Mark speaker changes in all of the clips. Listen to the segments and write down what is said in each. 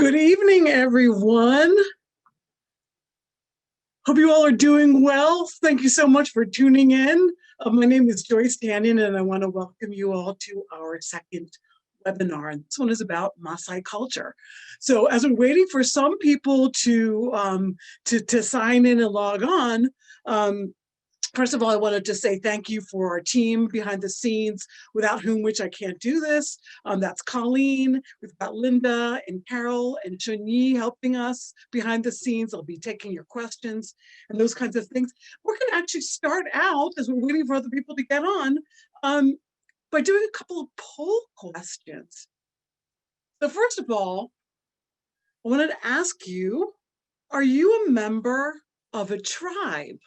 Speaker 1: Good evening, everyone. Hope you all are doing well. Thank you so much for tuning in. My name is Joyce Tannian, and I want to welcome you all to our second webinar. And this one is about Maasai culture. So as we're waiting for some people to sign in and log on, first of all, I wanted to say thank you for our team behind the scenes, without whom which I can't do this. That's Colleen, we've got Linda and Carol and Chunyi helping us behind the scenes. I'll be taking your questions and those kinds of things. We're gonna actually start out, as we're waiting for other people to get on, by doing a couple of poll questions. So first of all, I wanted to ask you, are you a member of a tribe?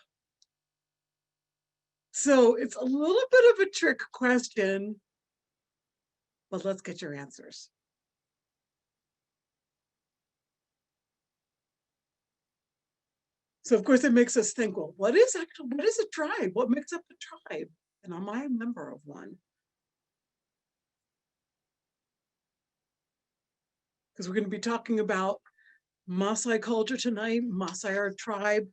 Speaker 1: So it's a little bit of a trick question, but let's get your answers. So of course it makes us think, well, what is a tribe? What makes up a tribe? And am I a member of one? Because we're going to be talking about Maasai culture tonight. Maasai are a tribe.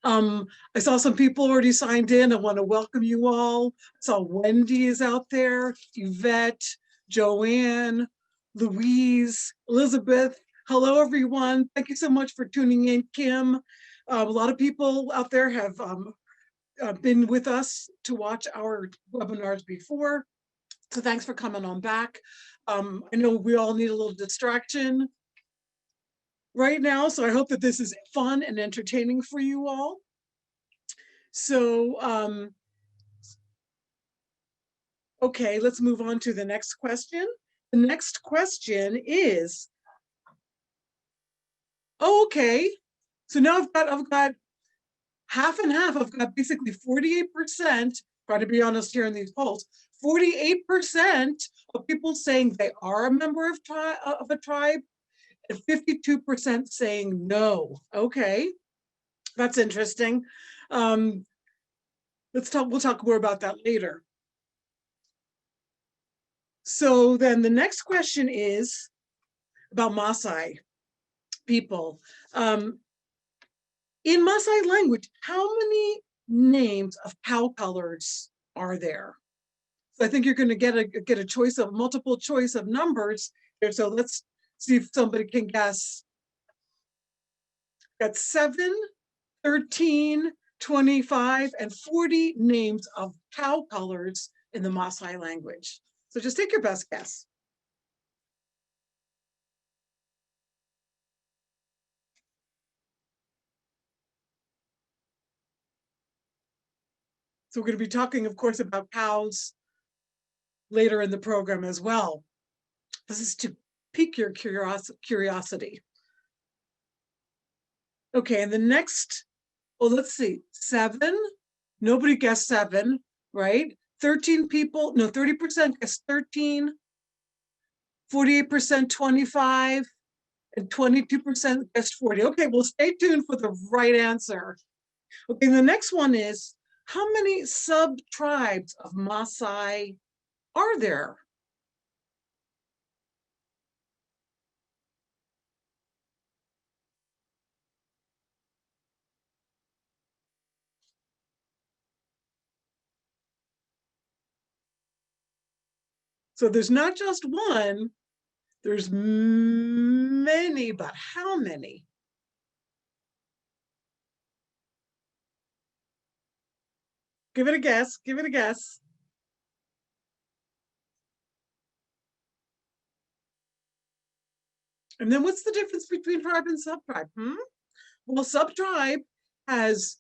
Speaker 1: I saw some people already signed in. I want to welcome you all. I saw Wendy is out there, Yvette, Joanne, Louise, Elizabeth. Hello, everyone. Thank you so much for tuning in, Kim. A lot of people out there have been with us to watch our webinars before. So thanks for coming on back. I know we all need a little distraction right now, so I hope that this is fun and entertaining for you all. So, okay, let's move on to the next question. The next question is, oh, okay, so now I've got half and half. I've got basically 48%, try to be honest here in these polls, 48% of people saying they are a member of a tribe, and 52% saying no. Okay, that's interesting. We'll talk more about that later. So then the next question is about Maasai people. In Maasai language, how many names of cow colors are there? So I think you're going to get a choice of multiple choice of numbers here. So let's see if somebody can guess. Got 7, 13, 25, and 40 names of cow colors in the Maasai language. So just take your best guess. So we're going to be talking, of course, about cows later in the program as well. This is to pique your curiosity. Okay, and the next, well, let's see, 7. Nobody guessed 7, right? 13 people, no, 30% guessed 13, 48% 25, and 22% guessed 40. Okay, well, stay tuned for the right answer. Okay, the next one is, how many sub-tribes of Maasai are there? So there's not just one, there's many, but how many? Give it a guess, give it a guess. And then what's the difference between tribe and subtribe? Well, subtribe has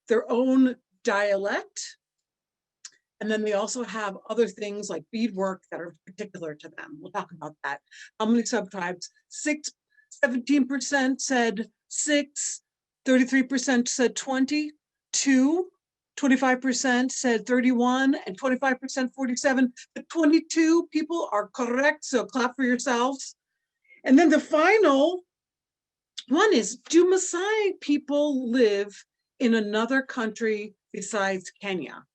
Speaker 1: their own dialect, and then they also have other things like beadwork that are particular to them. We'll talk about that. How many subtribes? 17% said 6, 33% said 20, 2, 25% said 31, and 25% 47. The 22 people are correct, so clap for yourselves. And then the final one is, do Maasai people live in another country besides Kenya?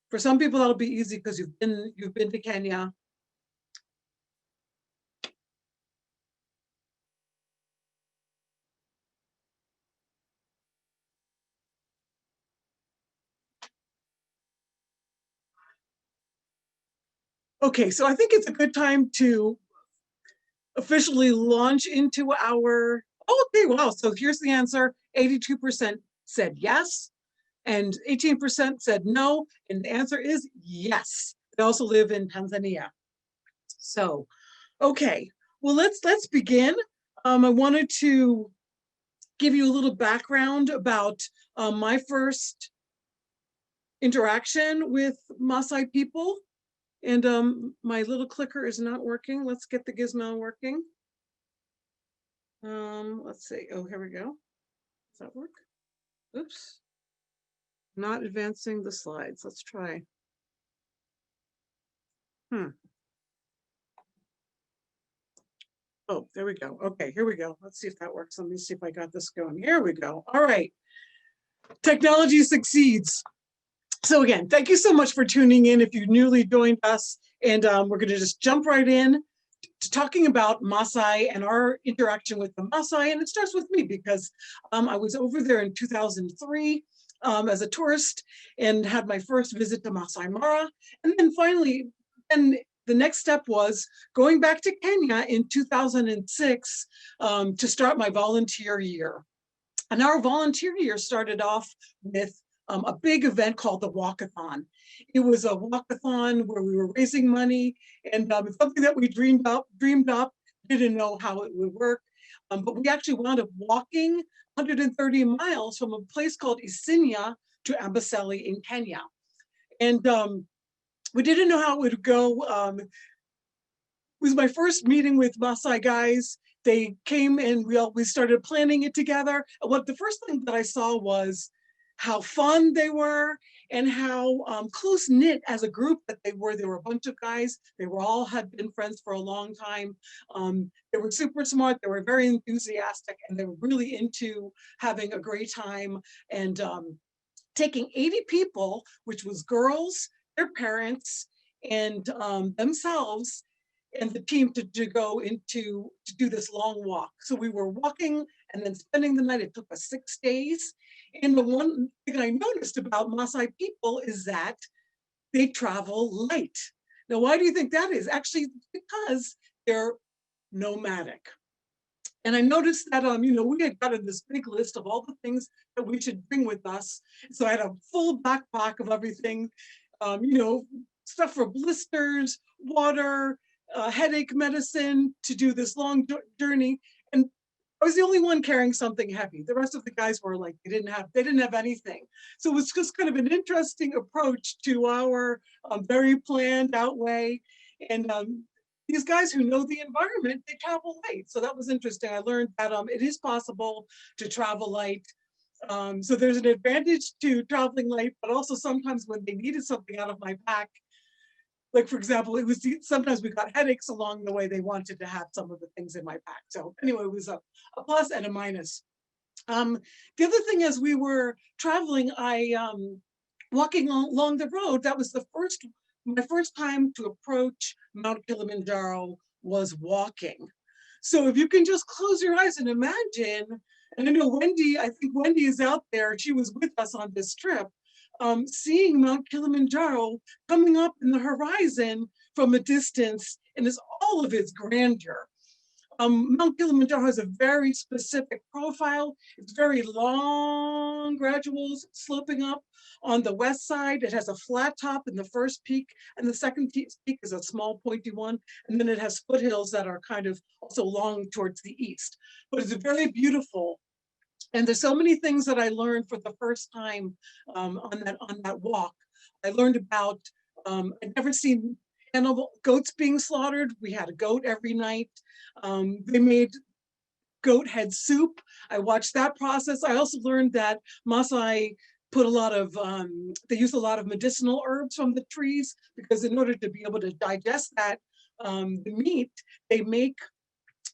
Speaker 1: For some people, that'll be easy because you've been to Kenya. Okay, so I think it's a good time to officially launch into our, oh, okay, wow. So here's the answer. 82% said yes, and 18% said no. And the answer is yes. They also live in Tanzania. So, okay, well, let's begin. I wanted to give you a little background about my first interaction with Maasai people. And my little clicker is not working. Let's get the gizmo working. Let's see. Oh, here we go. Does that work? Oops. Not advancing the slides. Let's try. Oh, there we go. Okay, here we go. Let's see if that works. Let me see if I got this going. Here we go. All right. Technology succeeds. So again, thank you so much for tuning in if you newly joined us. And we're going to just jump right in to talking about Maasai and our interaction with the Maasai. And it starts with me because I was over there in 2003 as a tourist and had my first visit to Maasai Mara. And then finally, and the next step was going back to Kenya in 2006 to start my volunteer year. And our volunteer year started off with a big event called the Walkathon. It was a walkathon where we were raising money, and it's something that we dreamed up, didn't know how it would work. But we actually wound up walking 130 miles from a place called Isinya to Amboseli in Kenya. And we didn't know how it would go. It was my first meeting with Maasai guys. They came and we started planning it together. What the first thing that I saw was how fun they were and how close knit as a group that they were. There were a bunch of guys. They were all had been friends for a long time. They were super smart. They were very enthusiastic, and they were really into having a great time. And taking 80 people, which was girls, their parents, and themselves, and the team to go into to do this long walk. So we were walking and then spending the night. It took us 6 days. And the one thing I noticed about Maasai people is that they travel light. Now, why do you think that is? Actually, because they're nomadic. And I noticed that, we had gotten this big list of all the things that we should bring with us. So I had a full backpack of everything, stuff for blisters, water, headache medicine to do this long journey. And I was the only one carrying something heavy. The rest of the guys were like, they didn't have anything. So it was just kind of an interesting approach to our very planned out way. And these guys who know the environment, they travel light. So that was interesting. I learned that it is possible to travel light. So there's an advantage to traveling light, but also sometimes when they needed something out of my pack, like for example, it was sometimes we got headaches along the way. They wanted to have some of the things in my pack. So anyway, it was a plus and a minus. The other thing, as we were traveling, I walking along the road. That was my first time to approach Mount Kilimanjaro was walking. So if you can just close your eyes and imagine, and I know Wendy, I think Wendy is out there. She was with us on this trip. Seeing Mount Kilimanjaro coming up in the horizon from a distance and is all of its grandeur. Mount Kilimanjaro has a very specific profile. It's very long, gradual sloping up on the west side. It has a flat top in the first peak, and the second peak is a small pointy one. And then it has foothills that are kind of also long towards the east. But it's very beautiful. And there's so many things that I learned for the first time on that walk. I learned about, I'd never seen goats being slaughtered. We had a goat every night. They made goat head soup. I watched that process. I also learned that Maasai put a lot of, they use a lot of medicinal herbs from the trees, because in order to be able to digest that, the meat, they make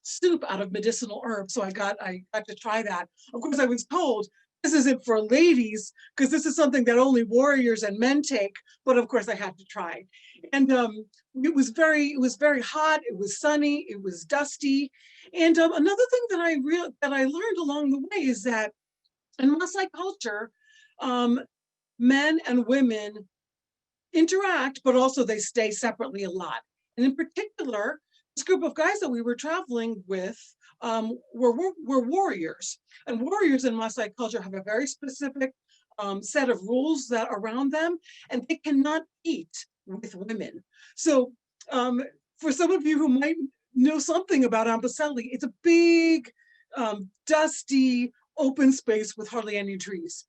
Speaker 1: soup out of medicinal herbs. So I got to try that. Of course, I was told this isn't for ladies, because this is something that only warriors and men take. But of course, I had to try. And it was very hot. It was sunny. It was dusty. And another thing that I learned along the way is that in Maasai culture, men and women interact, but also they stay separately a lot. And in particular, this group of guys that we were traveling with were warriors. And warriors in Maasai culture have a very specific set of rules that around them, and they cannot eat with women. So for some of you who might know something about Amboseli, it's a big, dusty, open space with hardly any trees.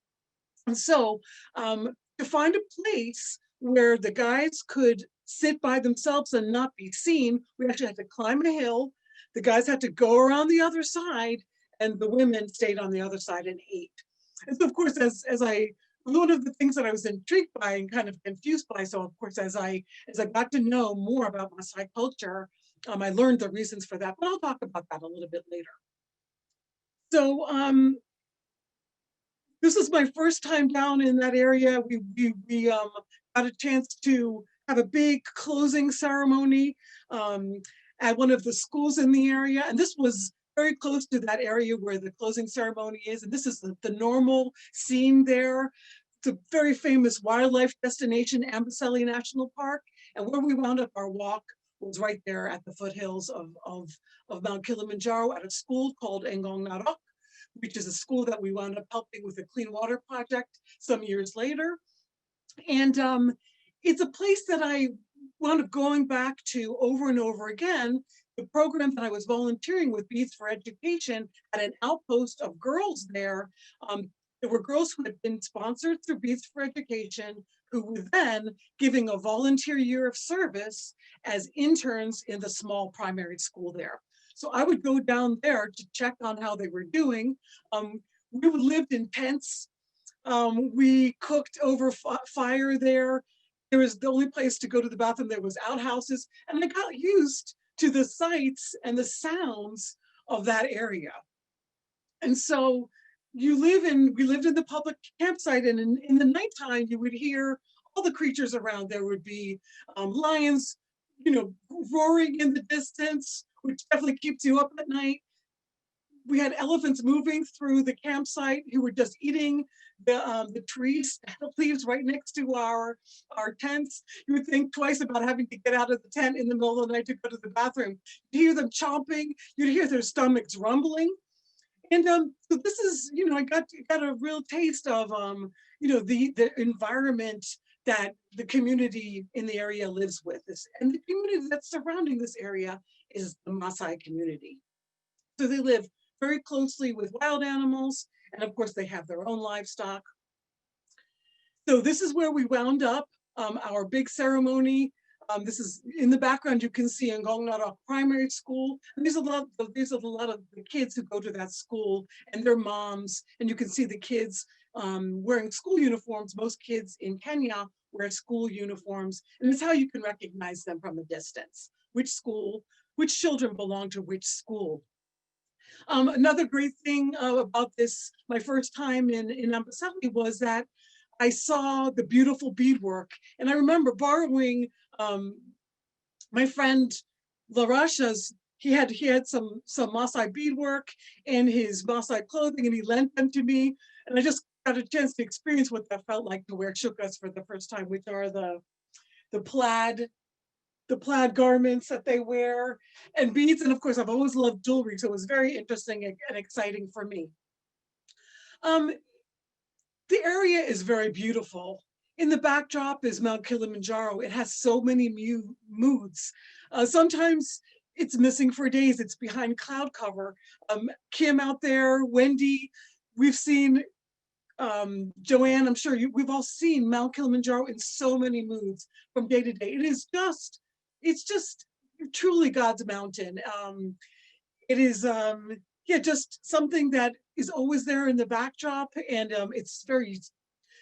Speaker 1: And so to find a place where the guys could sit by themselves and not be seen, we actually had to climb a hill. The guys had to go around the other side, and the women stayed on the other side and ate. And so, of course, one of the things that I was intrigued by and kind of confused by, so of course, as I got to know more about Maasai culture, I learned the reasons for that, but I'll talk about that a little bit later. So this is my first time down in that area. We got a chance to have a big closing ceremony at one of the schools in the area. And this was very close to that area where the closing ceremony is. And this is the normal scene there. It's a very famous wildlife destination, Amboseli National Park. And where we wound up our walk was right there at the foothills of Mount Kilimanjaro at a school called Engong Narok, which is a school that we wound up helping with a clean water project some years later. And it's a place that I wound up going back to over and over again. The program that I was volunteering with, Beads for Education, had an outpost of girls there. There were girls who had been sponsored through Beads for Education, who were then giving a volunteer year of service as interns in the small primary school there. So I would go down there to check on how they were doing. We lived in tents. We cooked over fire there. There was the only place to go to the bathroom. There was outhouses, and I got used to the sights and the sounds of that area. And so we lived in the public campsite, and in the nighttime, you would hear all the creatures around. There would be lions, roaring in the distance, which definitely keeps you up at night. We had elephants moving through the campsite who were just eating the trees, the leaves right next to our tents. You would think twice about having to get out of the tent in the middle of the night to go to the bathroom. You'd hear them chomping, you'd hear their stomachs rumbling. And so this is, I got a real taste of, the environment that the community in the area lives with. And the community that's surrounding this area is the Maasai community. So they live very closely with wild animals, and of course they have their own livestock. So this is where we wound up our big ceremony. This is in the background. You can see Engong Narok Primary School, and these are a lot of the kids who go to that school and their moms. And you can see the kids wearing school uniforms. Most kids in Kenya wear school uniforms, and it's how you can recognize them from a distance. Which children belong to which school. Another great thing about this, my first time in Amboseli, was that I saw the beautiful beadwork. And I remember borrowing my friend Larasha's, he had some Maasai beadwork and his Maasai clothing, and he lent them to me. And I just got a chance to experience what that felt like to wear shukas for the first time, which are the plaid garments that they wear, and beads. And of course, I've always loved jewelry, so it was very interesting and exciting for me. The area is very beautiful. In the backdrop is Mount Kilimanjaro. It has so many moods. Sometimes it's missing for days. It's behind cloud cover. Kim out there, Wendy, we've seen Joanne, I'm sure we've all seen Mount Kilimanjaro in so many moods from day to day. It's just truly God's mountain. It is, just something that is always there in the backdrop, and it's very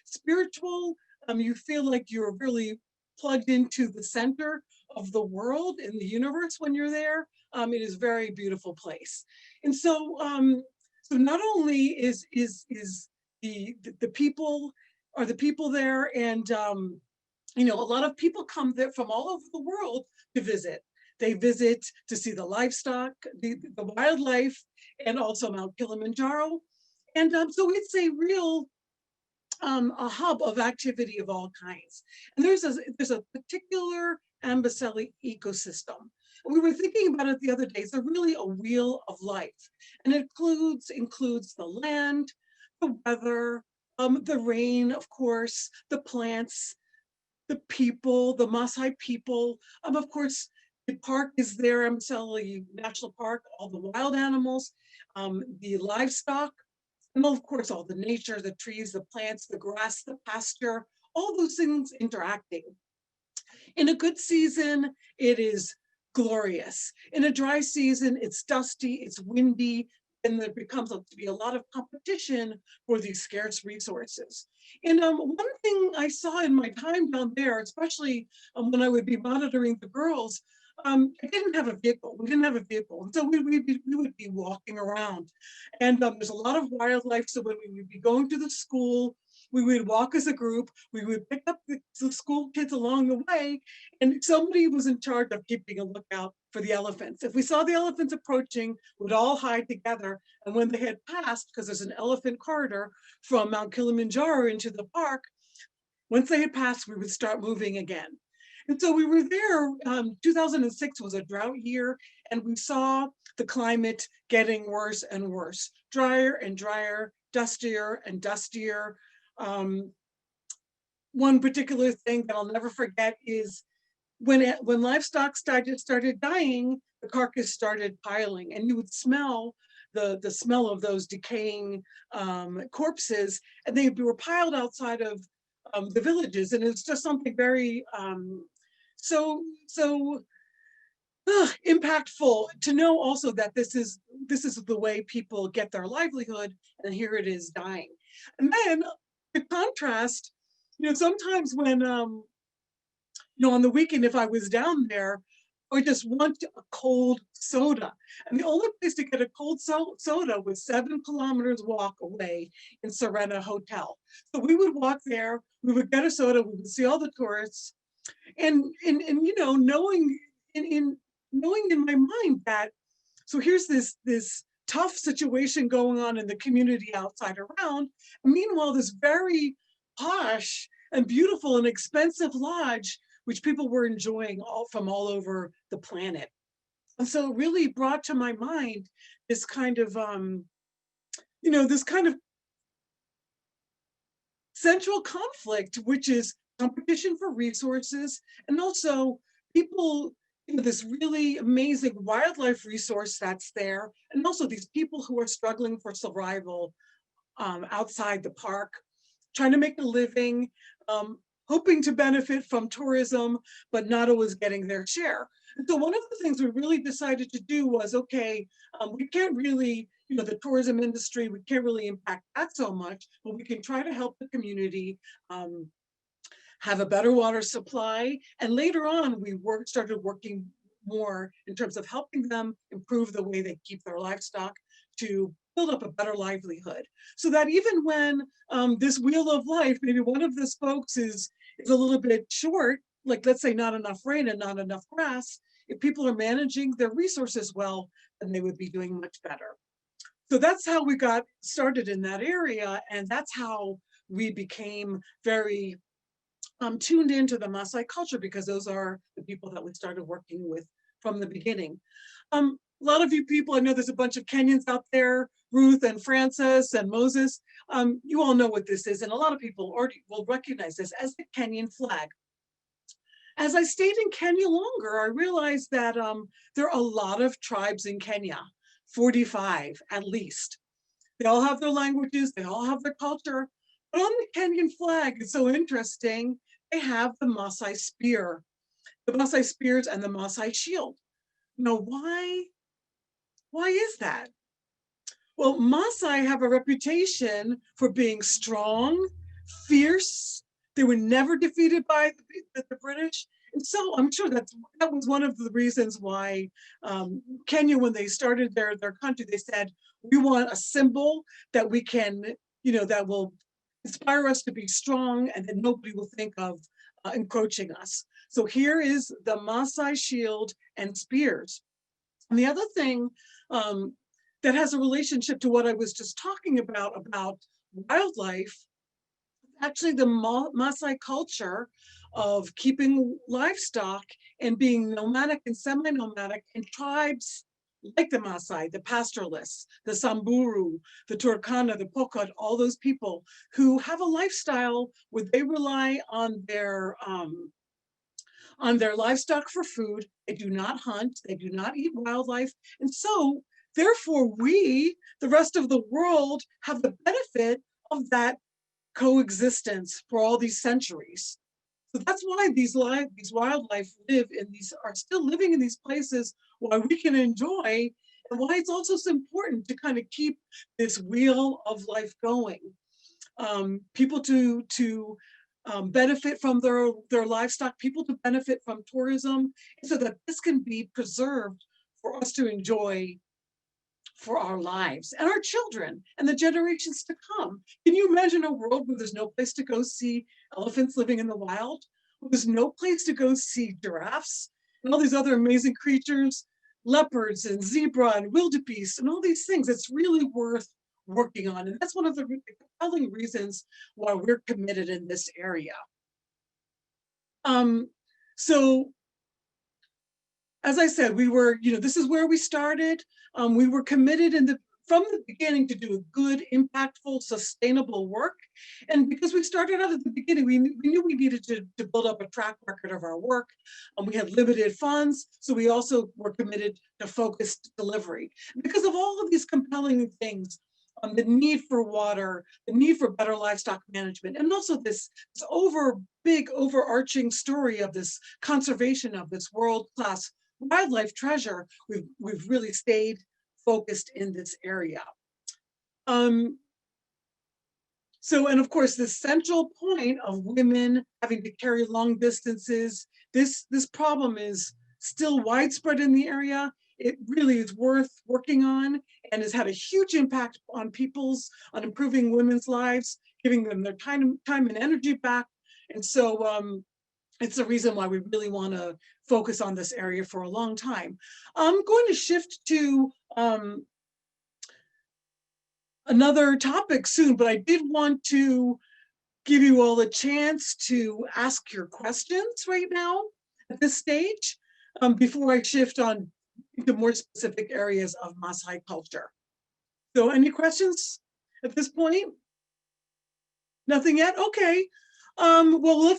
Speaker 1: spiritual. You feel like you're really plugged into the center of the world and the universe when you're there. It is a very beautiful place. And so, so not only is the people there, and a lot of people come there from all over the world to visit. They visit to see the livestock, the wildlife, and also Mount Kilimanjaro. And so it's a real a hub of activity of all kinds. And there's a particular Amboseli ecosystem. And we were thinking about it the other day. It's really a wheel of life, and it includes the land, the weather, the rain, of course, the plants, the people, the Maasai people. Of course, the park is there, Amboseli National Park, all the wild animals, the livestock, and of course, all the nature, the trees, the plants, the grass, the pasture, all those things interacting. In a good season, it is glorious. In a dry season, it's dusty, it's windy, and there becomes to be a lot of competition for these scarce resources. And one thing I saw in my time down there, especially when I would be monitoring the girls, I didn't have a vehicle. We didn't have a vehicle. And so we would be walking around. And there's a lot of wildlife. So when we would be going to the school, we would walk as a group. We would pick up the school kids along the way, and somebody was in charge of keeping a lookout for the elephants. If we saw the elephants approaching, we'd all hide together. And when they had passed, because there's an elephant corridor from Mount Kilimanjaro into the park, once they had passed, we would start moving again. And so we were there. 2006 was a drought year, and we saw the climate getting worse and worse, drier and drier, dustier and dustier. One particular thing that I'll never forget is when livestock started dying, the carcass started piling, and you would smell the smell of those decaying corpses, and they were piled outside of the villages, and it's just something very so impactful to know also that this is the way people get their livelihood, and here it is dying. And then the contrast, sometimes when on the weekend, if I was down there, I just want a cold soda. And the only place to get a cold soda was 7 kilometers walk away in Serena Hotel. So we would walk there, we would get a soda, we would see all the tourists, and knowing in my mind that, so here's this tough situation going on in the community outside around. And meanwhile, this very posh and beautiful and expensive lodge, which people were enjoying from all over the planet. And so it really brought to my mind this kind of, this kind of central conflict, which is competition for resources, and also people, this really amazing wildlife resource that's there, and also these people who are struggling for survival outside the park, trying to make a living, hoping to benefit from tourism, but not always getting their share. And so one of the things we really decided to do was, okay, we can't really, the tourism industry, we can't really impact that so much, but we can try to help the community have a better water supply. And later on, we started working more in terms of helping them improve the way they keep their livestock to build up a better livelihood. So that even when this wheel of life, maybe one of the spokes is a little bit short, like let's say not enough rain and not enough grass, if people are managing their resources well, then they would be doing much better. So that's how we got started in that area, and that's how we became very tuned into the Maasai culture, because those are the people that we started working with from the beginning. A lot of you people, I know there's a bunch of Kenyans out there, Ruth and Francis and Moses. You all know what this is, and a lot of people already will recognize this as the Kenyan flag. As I stayed in Kenya longer, I realized that there are a lot of tribes in Kenya, 45 at least. They all have their languages, they all have their culture, but on the Kenyan flag, it's so interesting, they have the Maasai spear, the Maasai spears and the Maasai shield. Why is that? Well, Maasai have a reputation for being strong, fierce. They were never defeated by the British. And so I'm sure that was one of the reasons why Kenya, when they started their country, they said, we want a symbol that we can, that will inspire us to be strong, and that nobody will think of encroaching us. So here is the Maasai shield and spears. And the other thing that has a relationship to what I was just talking about wildlife, actually the Maasai culture of keeping livestock and being nomadic and semi-nomadic in tribes like the Maasai, the pastoralists, the Samburu, the Turkana, the Pokot, all those people who have a lifestyle where they rely on their livestock for food. They do not hunt, they do not eat wildlife. And so therefore we, the rest of the world, have the benefit of that coexistence for all these centuries. So that's why these wildlife are still living in these places, why we can enjoy, and why it's also so important to kind of keep this wheel of life going. People to benefit from their livestock, people to benefit from tourism, so that this can be preserved for us to enjoy for our lives and our children and the generations to come. Can you imagine a world where there's no place to go see elephants living in the wild? Where there's no place to go see giraffes and all these other amazing creatures, leopards and zebra and wildebeest and all these things. It's really worth working on. And that's one of the compelling reasons why we're committed in this area. So as I said, we were, this is where we started. We were committed from the beginning to do good, impactful, sustainable work. And because we started out at the beginning, we knew we needed to build up a track record of our work. We had limited funds, so we also were committed to focused delivery. Because of all of these compelling things, the need for water, the need for better livestock management, and also this big overarching story of this conservation of this world-class wildlife treasure, we've really stayed focused in this area. So, and of course, the central point of women having to carry long distances, this problem is still widespread in the area. It really is worth working on and has had a huge impact on improving women's lives, giving them their time and energy back. And so it's the reason why we really want to focus on this area for a long time. I'm going to shift to another topic soon, but I did want to give you all a chance to ask your questions right now at this stage before I shift on to more specific areas of Maasai culture. So any questions at this point? Nothing yet? Okay. Well,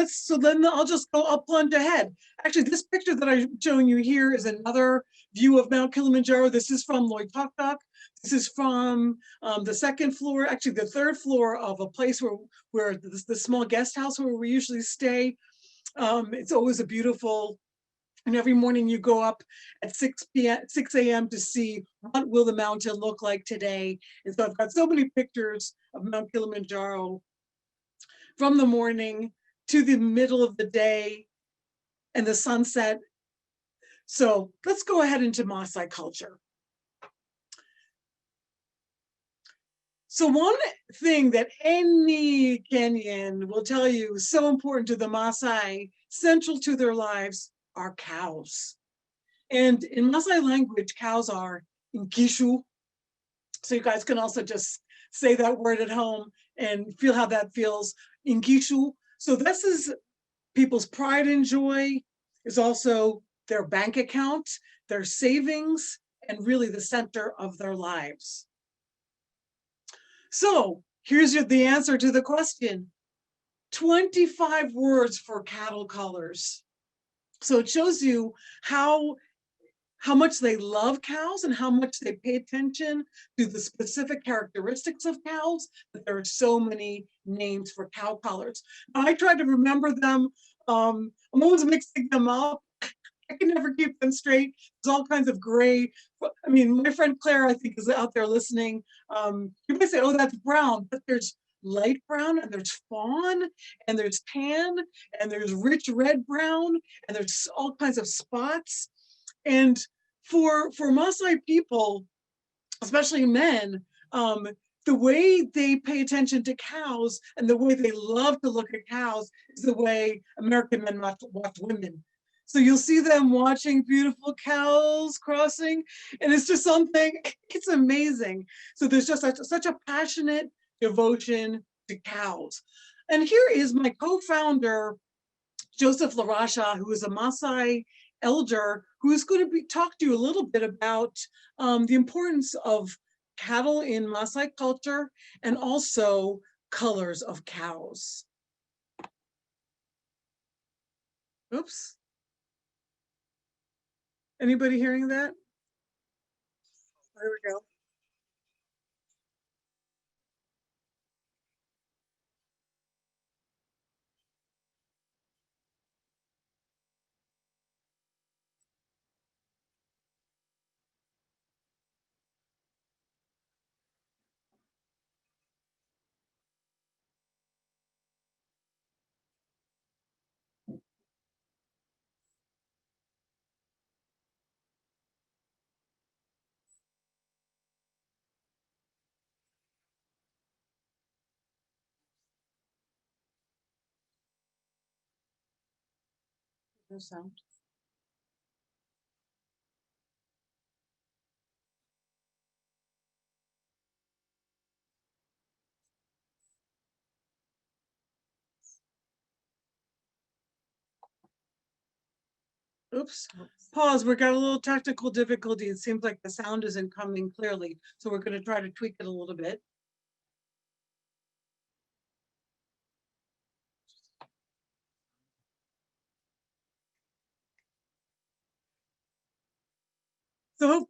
Speaker 1: so then I'll just I'll plunge ahead. Actually, this picture that I'm showing you here is another view of Mount Kilimanjaro. This is from Loitoktok. This is from the second floor, actually the third floor of a place where the small guest house where we usually stay. It's always a beautiful, and every morning you go up at 6 a.m. to see what will the mountain look like today. And so I've got so many pictures of Mount Kilimanjaro from the morning to the middle of the day and the sunset. So let's go ahead into Maasai culture. So one thing that any Kenyan will tell you is so important to the Maasai, central to their lives, are cows. And in Maasai language, cows are inkishu. So you guys can also just say that word at home and feel how that feels. Inkishu. So this is people's pride and joy, is also their bank account, their savings, and really the center of their lives. So here's the answer to the question. 25 words for cattle colors. So it shows you how much they love cows and how much they pay attention to the specific characteristics of cows, that there are so many names for cow colors. I try to remember them. I'm always mixing them up. I can never keep them straight. There's all kinds of gray. I mean, my friend Claire, I think, is out there listening. You might say, oh, that's brown, but there's light brown, and there's fawn, and there's tan, and there's rich red brown, and there's all kinds of spots. And for Maasai people, especially men, the way they pay attention to cows and the way they love to look at cows is the way American men watch women. So you'll see them watching beautiful cows crossing, and it's just something, it's amazing. So there's just such a passionate devotion to cows. And here is my co-founder, Joseph LaRasha, who is a Maasai elder, who is going to talk to you a little bit about the importance of cattle in Maasai culture and also colors of cows. Oops. Anybody hearing that? There we go. No sound. Oops. Pause. We got a little technical difficulty. It seems like the sound isn't coming clearly. So we're going to try to tweak it a little bit. So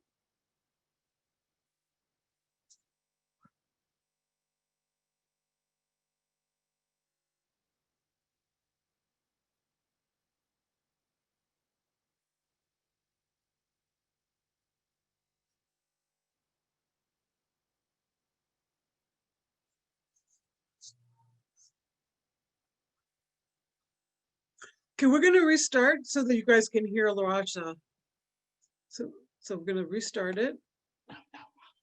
Speaker 1: okay, we're going to restart so that you guys can hear LaRasha. So we're going to restart it.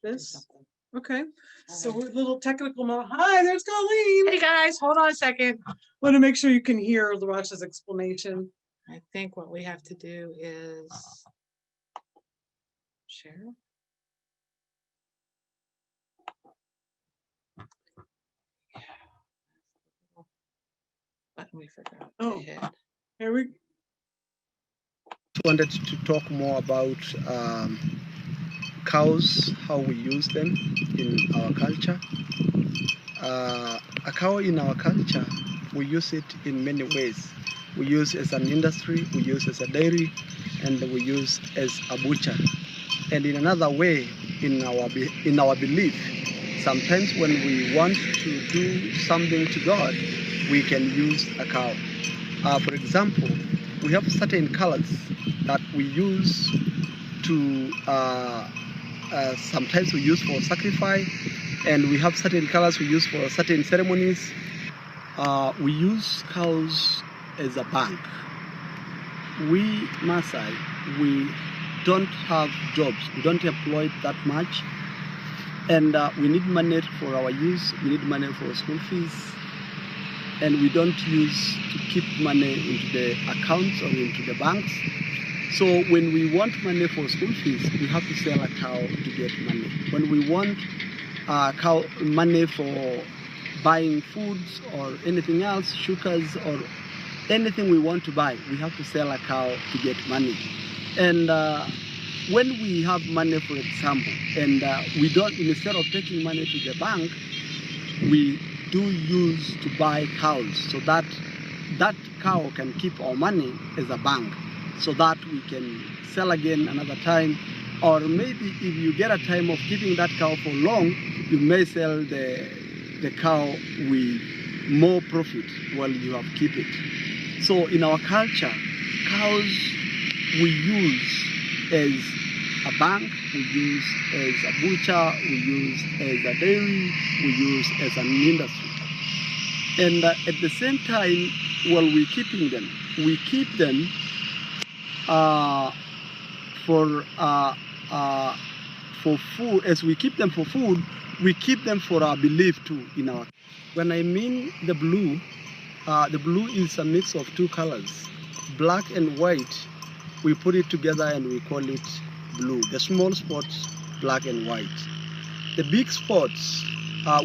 Speaker 1: This. Okay. So we're a little technical. Hi, there's Colleen.
Speaker 2: Hey guys, hold on a second.
Speaker 1: Want to make sure you can hear LaRasha's explanation.
Speaker 2: I think what we have to do is share. Button we forgot.
Speaker 1: Oh, here we
Speaker 3: wanted to talk more about cows, how we use them in our culture. A cow in our culture, we use it in many ways. We use as an industry, we use as a dairy, and we use as a butcher. And in another way, in our belief, sometimes when we want to do something to God, we can use a cow. For example, we have certain colors that we use to, sometimes we use for sacrifice, and we have certain colors we use for certain ceremonies. We use cows as a bank. We Maasai, we don't have jobs, we don't employ that much, and we need money for our use, we need money for school fees, and we don't use to keep money into the accounts or into the banks. So when we want money for school fees, we have to sell a cow to get money. When we want money for buying foods or anything else, sugars or anything we want to buy, we have to sell a cow to get money. And when we have money, for example, and we don't, instead of taking money to the bank, we do use to buy cows, so that that cow can keep our money as a bank, so that we can sell again another time. Or maybe if you get a time of keeping that cow for long, you may sell the cow with more profit while you have kept it. So in our culture, cows we use as a bank, we use as a butcher, we use as a dairy, we use as an industry. And at the same time, while we're keeping them, we keep them for food. As we keep them for food, we keep them for our belief too. When I mean the blue is a mix of two colors, black and white. We put it together and we call it blue. The small spots, black and white. The big spots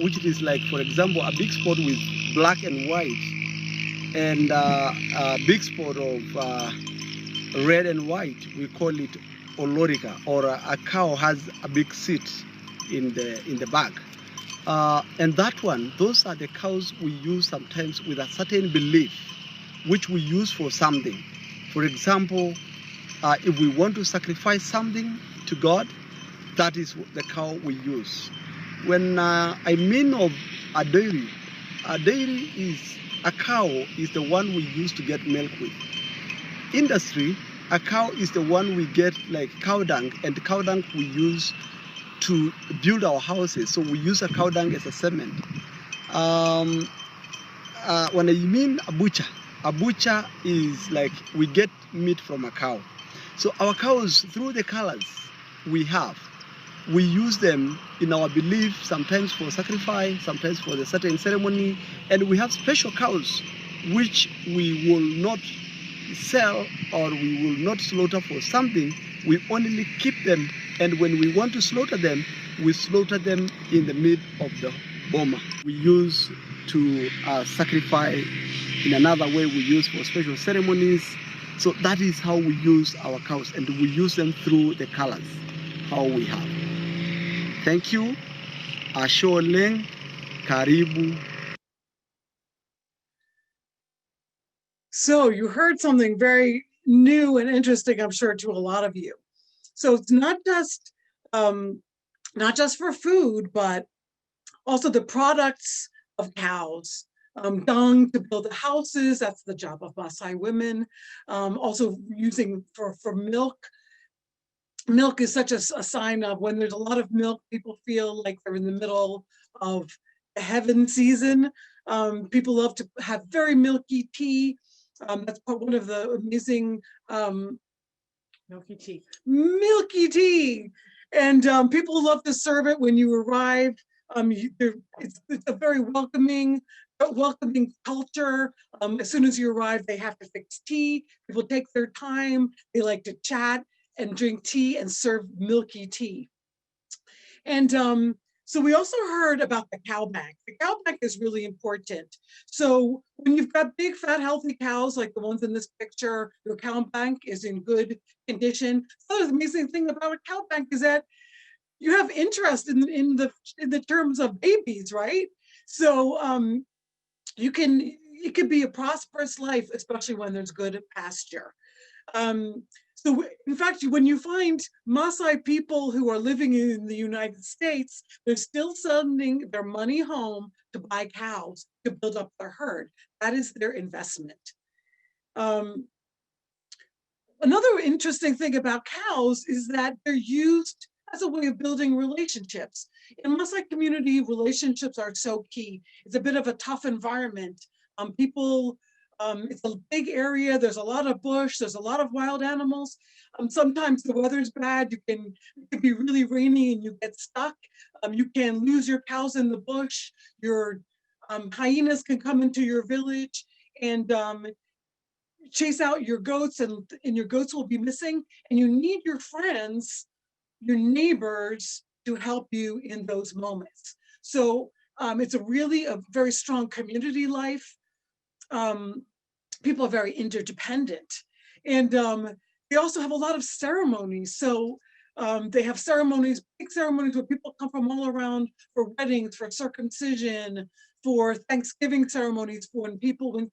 Speaker 3: which is like, for example, a big spot with black and white, and a big spot of red and white. We call it olorica, or a cow has a big seat in the back. And that one, those are the cows we use sometimes with a certain belief, which we use for something. For example, if we want to sacrifice something to God, that is the cow we use. When I mean of a dairy is a cow is the one we use to get milk with. Industry, a cow is the one we get like cow dung, and cow dung we use to build our houses. So we use a cow dung as a cement. When I mean a butcher is like we get meat from a cow. So our cows, through the colors we have, we use them in our belief, sometimes for sacrifice, sometimes for the certain ceremony, and we have special cows which we will not sell or we will not slaughter for something. We only keep them, and when we want to slaughter them, we slaughter them in the mid of the boma. We use to sacrifice. In another way, we use for special ceremonies. So that is how we use our cows, and we use them through the colors, how we have. Thank you. Ashole, karibu.
Speaker 1: So you heard something very new and interesting, I'm sure, to a lot of you. So it's not just for food, but also the products of cows. Dung to build the houses, that's the job of Maasai women. Also using for milk. Milk is such a sign of when there's a lot of milk, people feel like they're in the middle of heaven season. People love to have very milky tea. That's one of the amazing
Speaker 2: Milky tea.
Speaker 1: milky tea. And people love to serve it when you arrive. It's a very welcoming culture. As soon as you arrive, they have to fix tea. People take their time. They like to chat and drink tea and serve milky tea. And so we also heard about the cow bank. The cow bank is really important. So when you've got big, fat, healthy cows like the ones in this picture, your cow bank is in good condition. So the amazing thing about a cow bank is that you have interest in the terms of babies, right? So it could be a prosperous life, especially when there's good pasture. So in fact, when you find Maasai people who are living in the United States, they're still sending their money home to buy cows to build up their herd. That is their investment. Another interesting thing about cows is that they're used as a way of building relationships. In Maasai community, relationships are so key. It's a bit of a tough environment. It's a big area. There's a lot of bush. There's a lot of wild animals. Sometimes the weather's bad. It can be really rainy and you get stuck. You can lose your cows in the bush. Your hyenas can come into your village and chase out your goats, and your goats will be missing. And you need your friends, your neighbors, to help you in those moments. So it's a very strong community life. People are very interdependent, and they also have a lot of ceremonies. So they have ceremonies, big ceremonies where people come from all around for weddings, for circumcision, for Thanksgiving ceremonies, for when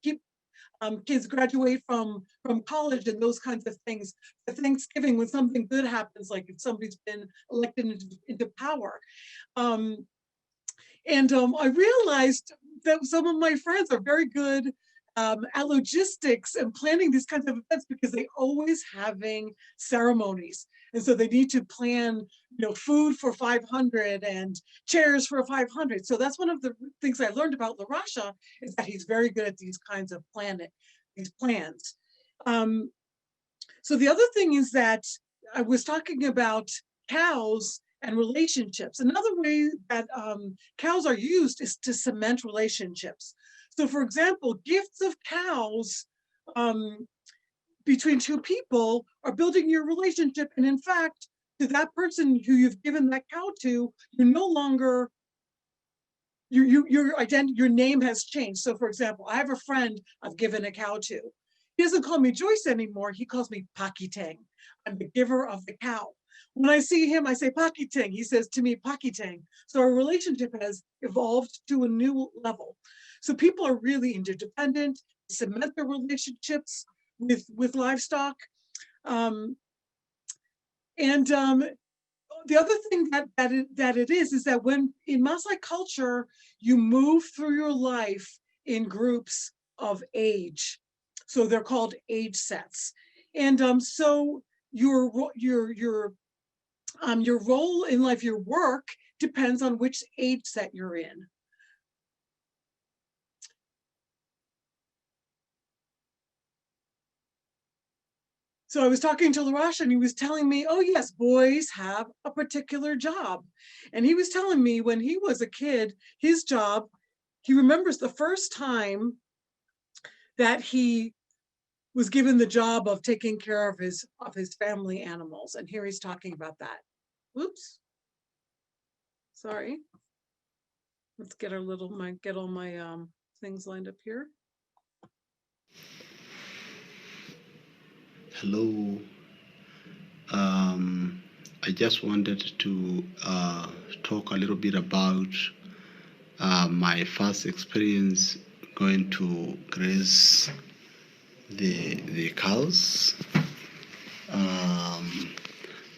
Speaker 1: kids graduate from college and those kinds of things. For Thanksgiving, when something good happens, like if somebody's been elected into power. I realized that some of my friends are very good at logistics and planning these kinds of events because they always having ceremonies. And so they need to plan, food for 500 and chairs for 500. So that's one of the things I learned about Larasha, is that he's very good at these kinds of these plans. So the other thing is that I was talking about cows and relationships. Another way that cows are used is to cement relationships. So for example, gifts of cows between two people are building your relationship. And in fact, to that person who you've given that cow to, you're no longer your identity, your name has changed. So for example, I have a friend I've given a cow to. He doesn't call me Joyce anymore. He calls me Pakiteng. I'm the giver of the cow. When I see him, I say Pakiteng. He says to me Pakiteng. So our relationship has evolved to a new level. So people are really interdependent, cement their relationships with livestock. Um, and the other thing that it is that when in Maasai culture, you move through your life in groups of age. So they're called age sets. And so your role in life, your work depends on which age set you're in. So I was talking to Larash and he was telling me, oh yes, boys have a particular job. And he was telling me when he was a kid, his job, he remembers the first time that he was given the job of taking care of his family animals. And here he's talking about that. Whoops. Sorry. Let's get our get all my things lined up here.
Speaker 3: Hello. I just wanted to talk a little bit about my first experience going to graze the cows.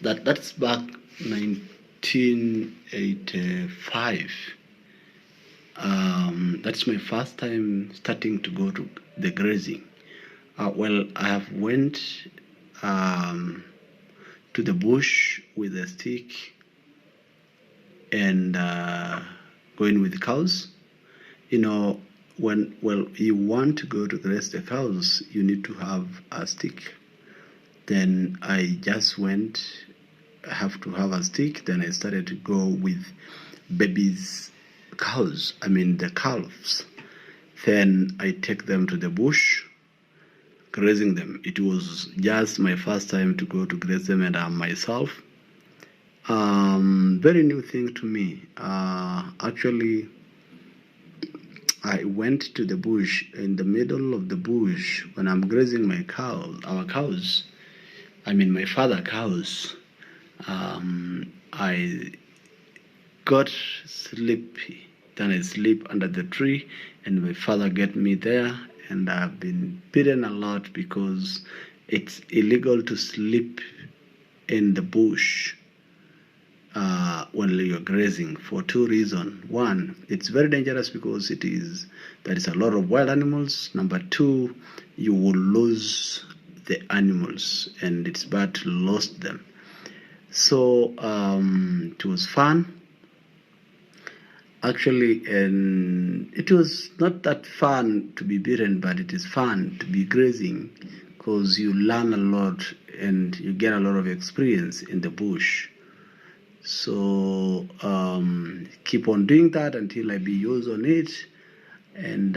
Speaker 3: That's back 1985. That's my first time starting to go to the grazing. Well, I have went to the bush with a stick and going with the cows. You know, when you want to go to graze the cows, you need to have a stick. Then I just went. I have to have a stick. Then I started to go with babies, cows. I mean the calves. Then I take them to the bush, grazing them. It was just my first time to go to graze them, and myself. Very new thing to me. Actually, I went to the bush. In the middle of the bush, when I'm grazing my cows, our cows, I mean my father cows, I got sleepy. Then I sleep under the tree, and my father get me there, and I've been beaten a lot because it's illegal to sleep in the bush when you're grazing for two reasons. One, it's very dangerous because there is a lot of wild animals. Number two, you will lose the animals, and it's bad to lose them. So it was fun. Actually, and it was not that fun to be beaten, but it is fun to be grazing because you learn a lot and you get a lot of experience in the bush. So keep on doing that until I be used on it, and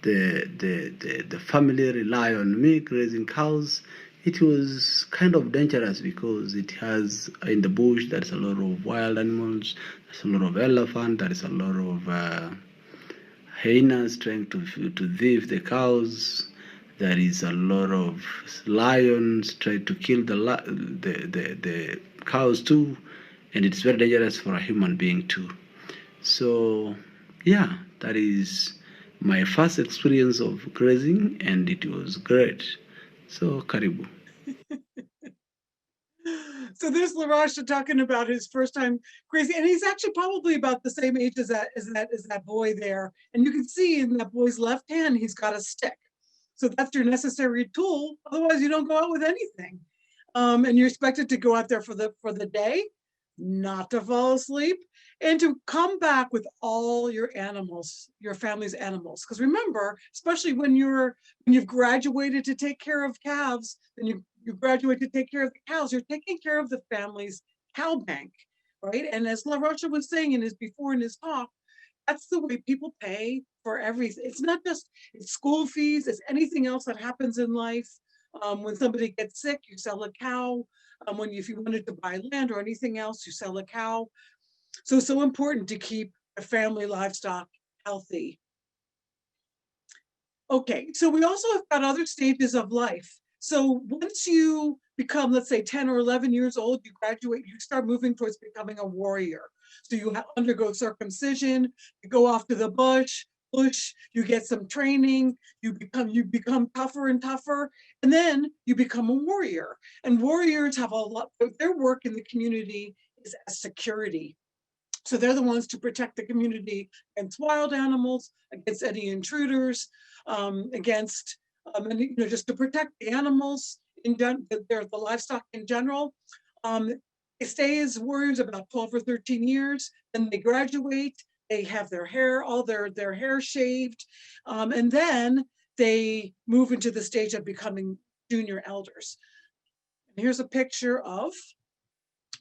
Speaker 3: the family rely on me grazing cows. It was kind of dangerous because it has in the bush there's a lot of wild animals, there's a lot of elephant, there is a lot of hyenas trying to thief the cows. There is a lot of lions trying to kill the cows too, and it's very dangerous for a human being too. So yeah, that is my first experience of grazing, and it was great. So karibu.
Speaker 1: So there's Larasha talking about his first time grazing, and he's actually probably about the same age as that boy there. And you can see in that boy's left hand, he's got a stick. So that's your necessary tool. Otherwise, you don't go out with anything. And you're expected to go out there for the day, not to fall asleep, and to come back with all your animals, your family's animals. Because remember, especially when you've graduated to take care of calves, then you graduate to take care of the cows, you're taking care of the family's cow bank, right? And as La Rocha was saying in his talk, that's the way people pay for everything. It's not just it's school fees, it's anything else that happens in life. When somebody gets sick, you sell a cow. If you wanted to buy land or anything else, you sell a cow. So it's so important to keep their family livestock healthy. Okay, so we also have got other stages of life. So once you become, let's say, 10 or 11 years old, you graduate, you start moving towards becoming a warrior. So you undergo circumcision, you go off to the bush, you get some training, you become tougher and tougher, and then you become a warrior. And warriors have a lot, their work in the community is as security. So they're the ones to protect the community against wild animals, against any intruders, against, and, you know, just to protect the animals, the livestock in general. They stay as warriors about 12 or 13 years, then they graduate, they have their hair, all their hair shaved, and then they move into the stage of becoming junior elders. And here's a picture of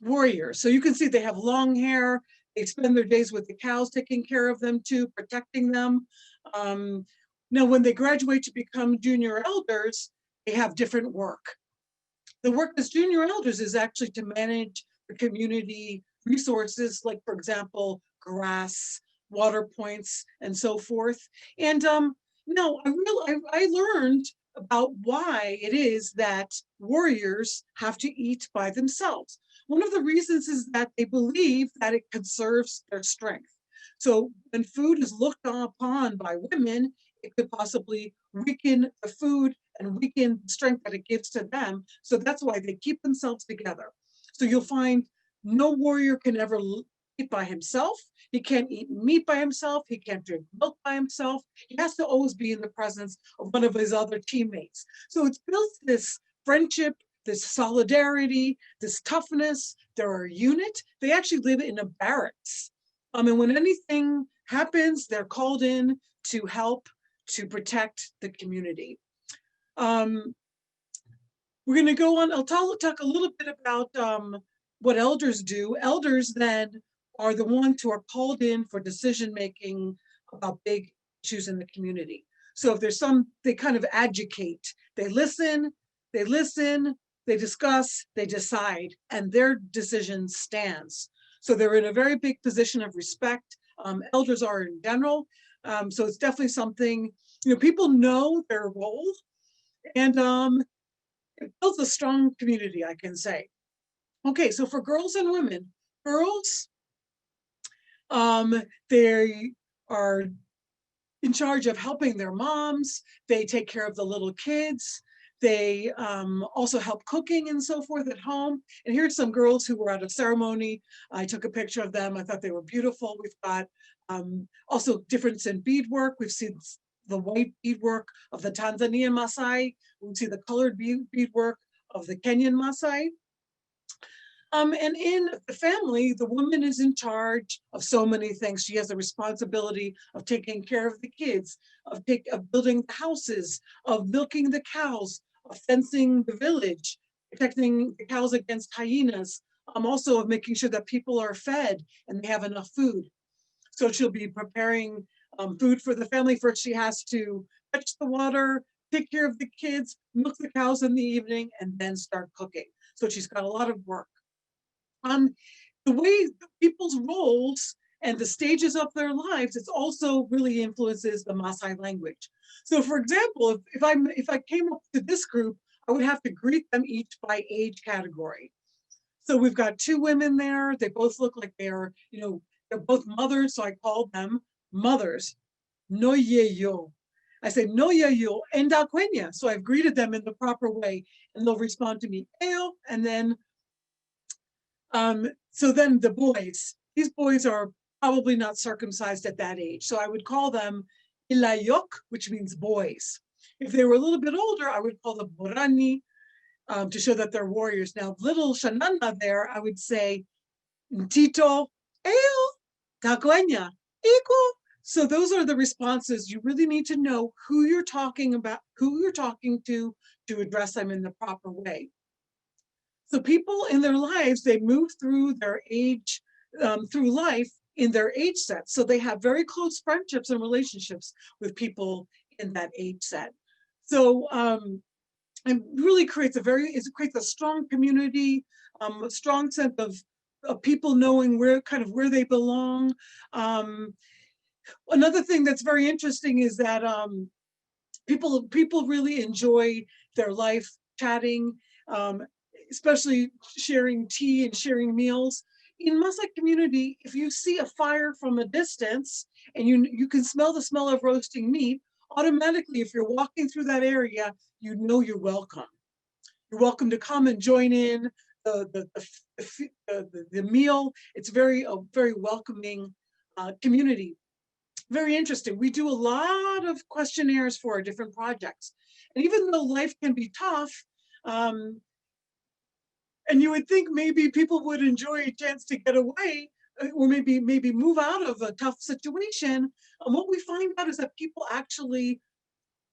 Speaker 1: warriors. So you can see they have long hair. They spend their days with the cows, taking care of them too, protecting them. Now, when they graduate to become junior elders, they have different work. The work as junior elders is actually to manage the community resources, like, for example, grass, water points, and so forth. And no, I learned about why it is that warriors have to eat by themselves. One of the reasons is that they believe that it conserves their strength. So when food is looked upon by women, it could possibly weaken the food and weaken the strength that it gives to them. So that's why they keep themselves together. So you'll find no warrior can ever eat by himself. He can't eat meat by himself. He can't drink milk by himself. He has to always be in the presence of one of his other teammates. So it's built this friendship, this solidarity, this toughness. They're a unit. They actually live in a barracks. And when anything happens, they're called in to help to protect the community. We're going to go on. I'll talk a little bit about what elders do. Elders then are the ones who are called in for decision making about big issues in the community. So if there's they kind of educate, they listen, they discuss, they decide, and their decision stands. So they're in a very big position of respect. Elders are in general. So it's definitely something, you know, people know their role, and it builds a strong community, I can say. Okay, so for girls and women, girls, they are in charge of helping their moms. They take care of the little kids. They also help cooking and so forth at home. And here's some girls who were at a ceremony. I took a picture of them. I thought they were beautiful. We've got also difference in beadwork. We've seen the white beadwork of the Tanzanian Maasai. We see the colored beadwork of the Kenyan Maasai. And in the family, the woman is in charge of so many things. She has the responsibility of taking care of the kids, of building the houses, of milking the cows, of fencing the village, protecting the cows against hyenas, also of making sure that people are fed and they have enough food. So she'll be preparing food for the family. First, she has to fetch the water, take care of the kids, milk the cows in the evening, and then start cooking. So she's got a lot of work. The way people's roles and the stages of their lives, it also really influences the Maasai language. So for example, if I came up to this group, I would have to greet them each by age category. So we've got two women there. They both look like they're, you know, they're both mothers. So I call them mothers. No ye yo. I say no ye yo enda quenya. So I've greeted them in the proper way, and they'll respond to me, Eyo, and then so then the boys, these boys are probably not circumcised at that age. So I would call them ilayok, which means boys. If they were a little bit older, I would call them borani, to show that they're warriors. Now, little Shanana there, I would say Tito, Eo, Taguenya, Iko. So those are the responses. You really need to know who you're talking about, who you're talking to address them in the proper way. So people in their lives, they move through their age, through life in their age set. So they have very close friendships and relationships with people in that age set. So it really creates it creates a strong community, a strong sense of people knowing where they belong. Another thing that's very interesting is that people really enjoy their life chatting, um, especially sharing tea and sharing meals. In Maasai community, if you see a fire from a distance and you can smell the smell of roasting meat, automatically, if you're walking through that area, you know you're welcome. You're welcome to come and join in the meal. It's very welcoming community. Very interesting. We do a lot of questionnaires for our different projects. And even though life can be tough, um, and you would think maybe people would enjoy a chance to get away, or maybe move out of a tough situation. And what we find out is that people actually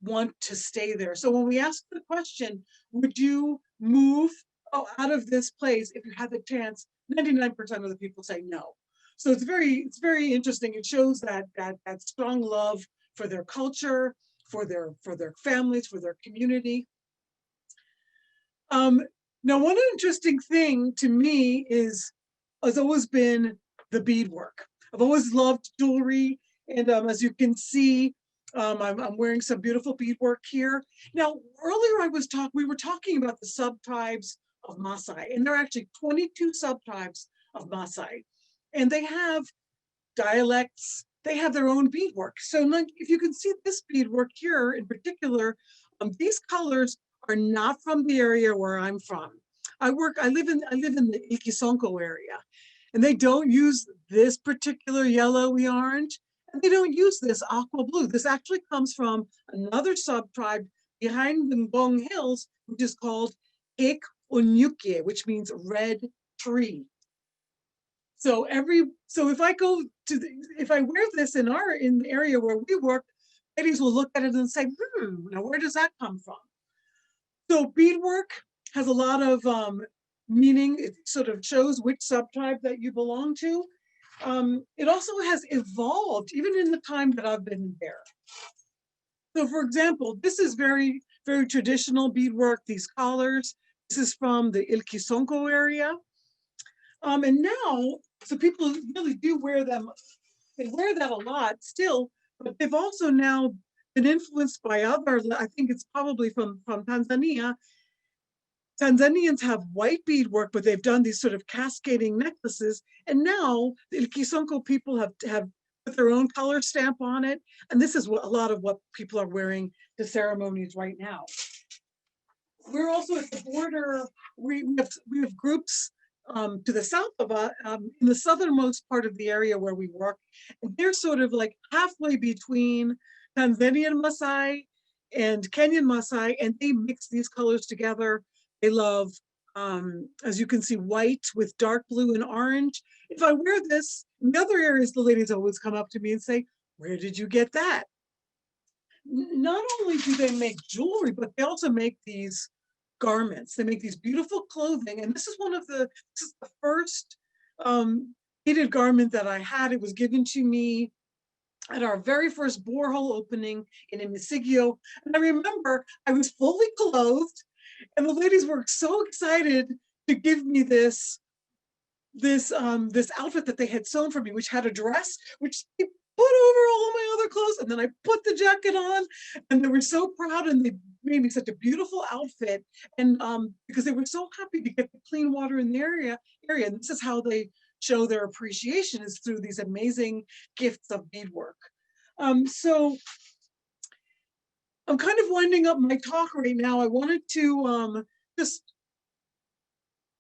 Speaker 1: want to stay there. So when we ask the question, would you move out of this place if you had the chance? 99% of the people say no. So it's very interesting. It shows that strong love for their culture, for their families, for their community. Now, one interesting thing to me has always been the beadwork. I've always loved jewelry, and as you can see, I'm wearing some beautiful beadwork here. Now, earlier we were talking about the subtribes of Maasai, and there are actually 22 subtribes of Maasai, and they have dialects. They have their own beadwork. So, like, if you can see this beadwork here in particular, these colors are not from the area where I'm from. I live in the Ikisonko area, and they don't use this particular yellowy orange, and they don't use this aqua blue. This actually comes from another sub-tribe behind the Ngong Hills, which is called Ik Onyuke, which means red tree. So if I wear this in the area where we work, ladies will look at it and say, now where does that come from? So beadwork has a lot of meaning. It sort of shows which subtribe that you belong to. It also has evolved even in the time that I've been there. So for example, this is very, very traditional beadwork, these collars. This is from the Ilkisonko area. And now, so people really do wear them. They wear that a lot still, but they've also now been influenced by other, I think it's probably from Tanzania. Tanzanians have white beadwork, but they've done these sort of cascading necklaces. And now the Kisonko people have put their own color stamp on it. And this is a lot of what people are wearing to ceremonies right now. We're also at the border. We have groups to the south of us, in the southernmost part of the area where we work. And they're sort of like halfway between Tanzanian Maasai and Kenyan Maasai, and they mix these colors together. They love, as you can see, white with dark blue and orange. If I wear this, in the other areas, the ladies always come up to me and say, where did you get that? Not only do they make jewelry, but they also make these garments. They make these beautiful clothing. And this is the first beaded garment that I had. It was given to me at our very first borehole opening in Imisigio. And I remember I was fully clothed, and the ladies were so excited to give me this outfit that they had sewn for me, which had a dress, which they put over all of my other clothes, and then I put the jacket on, and they were so proud, and they made me such a beautiful outfit, and because they were so happy to get the clean water in the area, and this is how they show their appreciation, is through these amazing gifts of beadwork. So I'm kind of winding up my talk right now. I wanted to just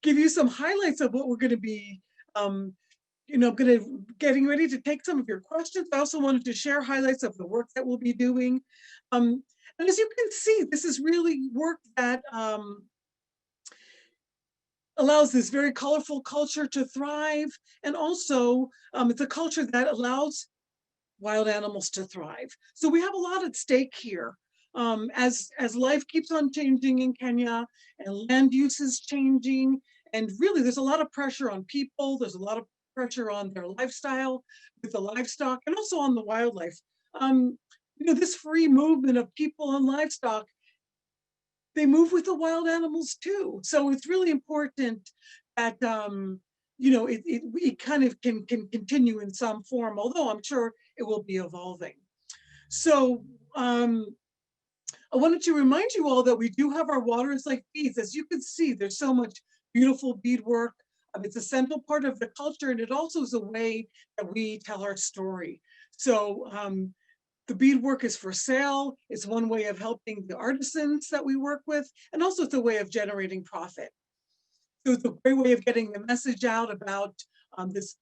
Speaker 1: give you some highlights of what we're going to be, getting ready to take some of your questions. I also wanted to share highlights of the work that we'll be doing. And as you can see, this is really work that allows this very colorful culture to thrive. And also it's a culture that allows wild animals to thrive. So we have a lot at stake here. As life keeps on changing in Kenya, and land use is changing, and really there's a lot of pressure on people, there's a lot of pressure on their lifestyle with the livestock, and also on the wildlife. This free movement of people and livestock, they move with the wild animals too. So it's really important that it kind of can continue in some form, although I'm sure it will be evolving. So I wanted to remind you all that we do have our Water is Like beads. As you can see, there's so much beautiful beadwork. It's a central part of the culture, and it also is a way that we tell our story. So the beadwork is for sale. It's one way of helping the artisans that we work with, and also it's a way of generating profit. So it's a great way of getting the message out about this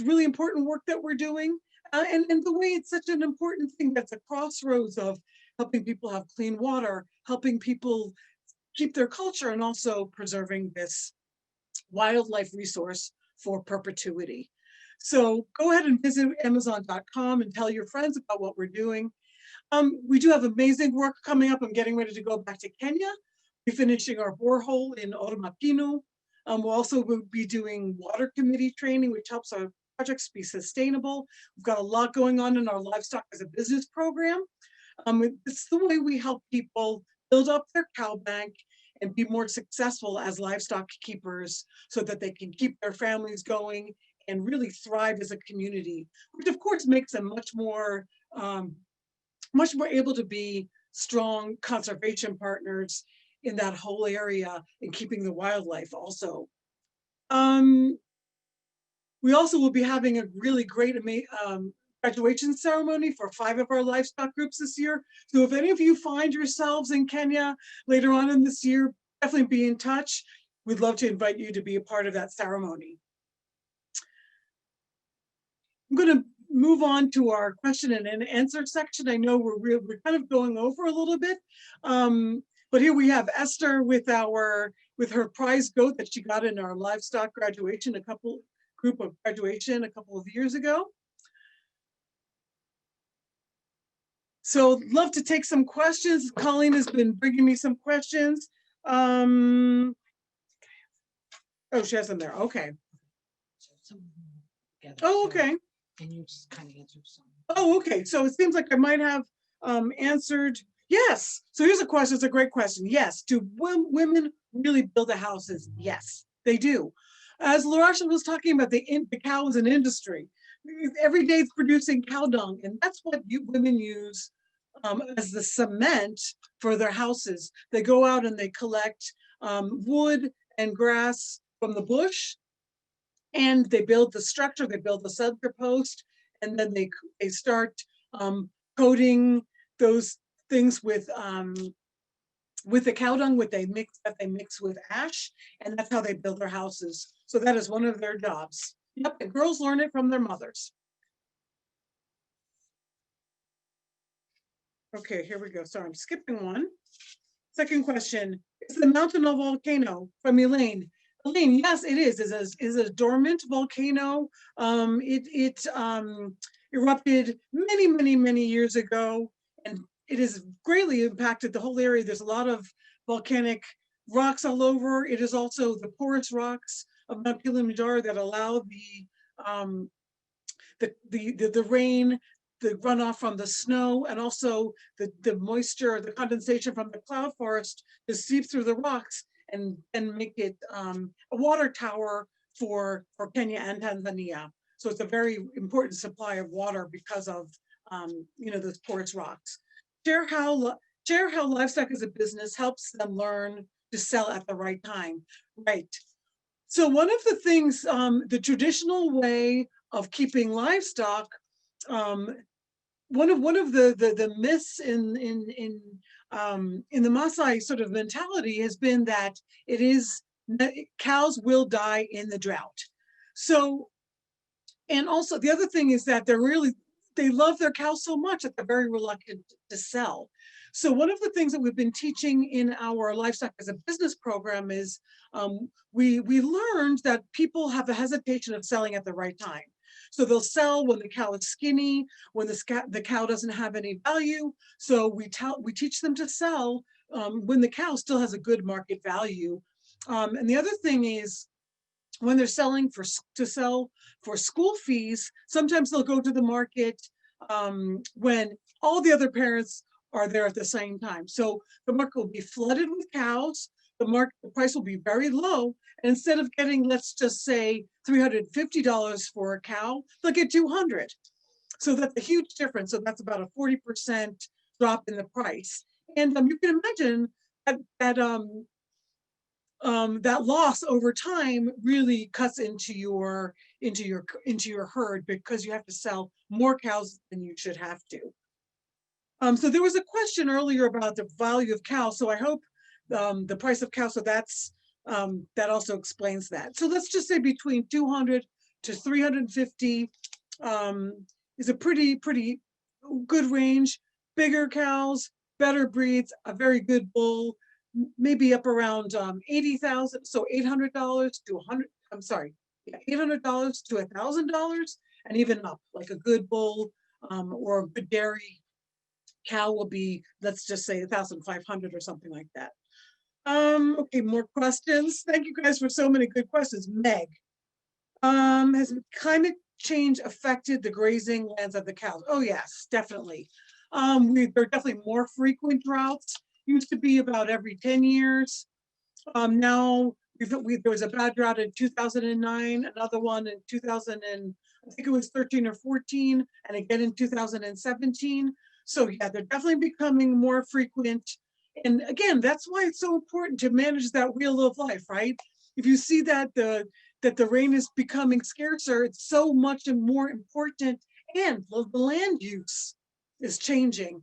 Speaker 1: really important work that we're doing. And the way it's such an important thing that's a crossroads of helping people have clean water, helping people keep their culture, and also preserving this wildlife resource for perpetuity. So go ahead and visit Amazon.com and tell your friends about what we're doing. We do have amazing work coming up. I'm getting ready to go back to Kenya. We're finishing our borehole in Oromapinu. We'll also be doing water committee training, which helps our projects be sustainable. We've got a lot going on in our livestock as a business program. It's the way we help people build up their cow bank and be more successful as livestock keepers so that they can keep their families going and really thrive as a community, which of course makes them much more able to be strong conservation partners in that whole area and keeping the wildlife also. We also will be having a really great graduation ceremony for 5 of our livestock groups this year. So if any of you find yourselves in Kenya later on in this year, definitely be in touch. We'd love to invite you to be a part of that ceremony. I'm going to move on to our question and answer section. I know we're kind of going over a little bit, but here we have Esther with her prize goat that she got in our livestock graduation, group of graduation a couple of years ago. So love to take some questions. Colleen has been bringing me some questions. Oh, she has them there. Okay. Oh, okay.
Speaker 2: And you just kind of answer some.
Speaker 1: Oh, okay. So it seems like I might have answered. Yes. So here's a question. It's a great question. Yes. Do women really build the houses? Yes, they do. As Larasha was talking about, the cow is an industry. Every day it's producing cow dung, and that's what women use as the cement for their houses. They go out and they collect wood and grass from the bush, and they build the structure, they build the center post, and then they start coating those things with the cow dung, that they mix with ash, and that's how they build their houses. So that is one of their jobs. Yep, the girls learn it from their mothers. Okay, here we go. Sorry, I'm skipping one. Second question, is the mountain a volcano? From Elaine. Elaine, yes, it is. It's a dormant volcano. It erupted many years ago, and it has greatly impacted the whole area. There's a lot of volcanic rocks all over. It is also the porous rocks of Mount Kilimanjaro that allow the rain, the runoff from the snow, and also the moisture, the condensation from the cloud forest to seep through the rocks and make it a water tower for Kenya and Tanzania. So it's a very important supply of water because of those porous rocks. Share how livestock as a business helps them learn to sell at the right time. Right. So one of the things, the traditional way of keeping livestock, one of the myths in the Maasai sort of mentality has been that cows will die in the drought. So, and also the other thing is that they love their cows so much that they're very reluctant to sell. So one of the things that we've been teaching in our livestock as a business program is we learned that people have a hesitation of selling at the right time. So they'll sell when the cow is skinny, when the cow doesn't have any value. So we teach them to sell when the cow still has a good market value. And the other thing is, when they're selling to sell for school fees, sometimes they'll go to the market when all the other parents are there at the same time. So the market will be flooded with cows. the price will be very low. And instead of getting, let's just say $350 for a cow, they'll get 200. So that's a huge difference. So that's about a 40% drop in the price. And you can imagine that loss over time really cuts into your herd, because you have to sell more cows than you should have to. So there was a question earlier about the value of cows. So I hope the price of cows. So that also explains that. So let's just say between 200 to 350 is a pretty good range. Bigger cows, better breeds, a very good bull, maybe up around 80,000. So $800 to 100. I'm sorry, yeah, $800 to $1,000, and even up. Like a good bull or a good dairy cow will be, let's just say 1,500 or something like that. Okay, more questions. Thank you guys for so many good questions. Meg, has climate change affected the grazing lands of the cows? Oh yes, definitely. There are definitely more frequent droughts. Used to be about every 10 years. Now there was a bad drought in 2009, another one in 2000 and I think it was 13 or 14, and again in 2017. So yeah, they're definitely becoming more frequent. And again, that's why it's so important to manage that wheel of life, right? If you see that the rain is becoming scarcer, it's so much more important, and the land use is changing.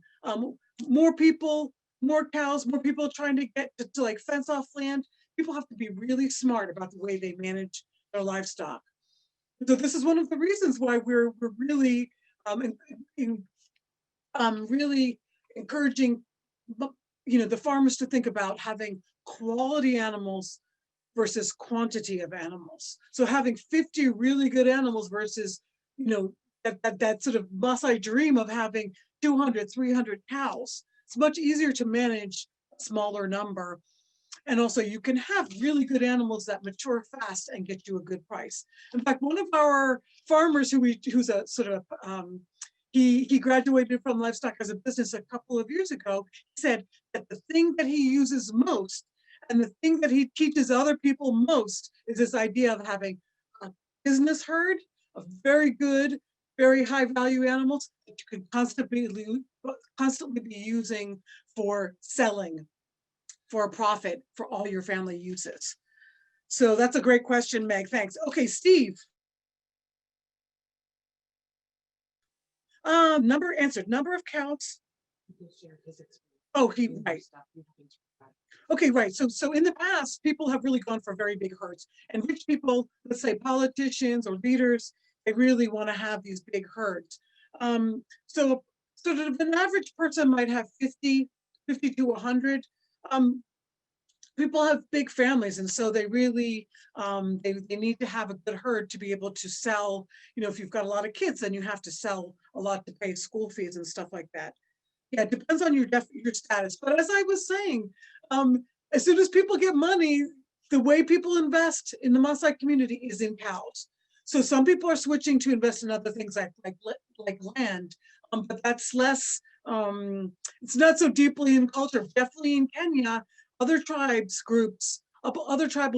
Speaker 1: More people, more cows, more people trying to get to like fence off land. People have to be really smart about the way they manage their livestock. So this is one of the reasons why we're really really encouraging the farmers to think about having quality animals versus quantity of animals. So having 50 really good animals versus that sort of Maasai dream of having 200, 300 cows. It's much easier to manage a smaller number. And also you can have really good animals that mature fast and get you a good price. In fact, one of our farmers who's a sort of, he graduated from livestock as a business a couple of years ago, said that the thing that he uses most and the thing that he teaches other people most is this idea of having a business herd of very good, very high value animals that you can constantly be using for selling, for a profit, for all your family uses. So that's a great question, Meg. Thanks. Okay, Steve. Number answered. Number of counts. Oh, right. Okay, right. So in the past, people have really gone for very big herds, and rich people, let's say politicians or leaders, they really want to have these big herds. So an average person might have 50 to 100. People have big families, and so they really they need to have a good herd to be able to sell. If you've got a lot of kids, then you have to sell a lot to pay school fees and stuff like that. Yeah, it depends on your status. But as I was saying, as soon as people get money, the way people invest in the Maasai community is in cows. So some people are switching to invest in other things like land, but that's less. It's not so deeply in culture. Definitely in Kenya, other tribal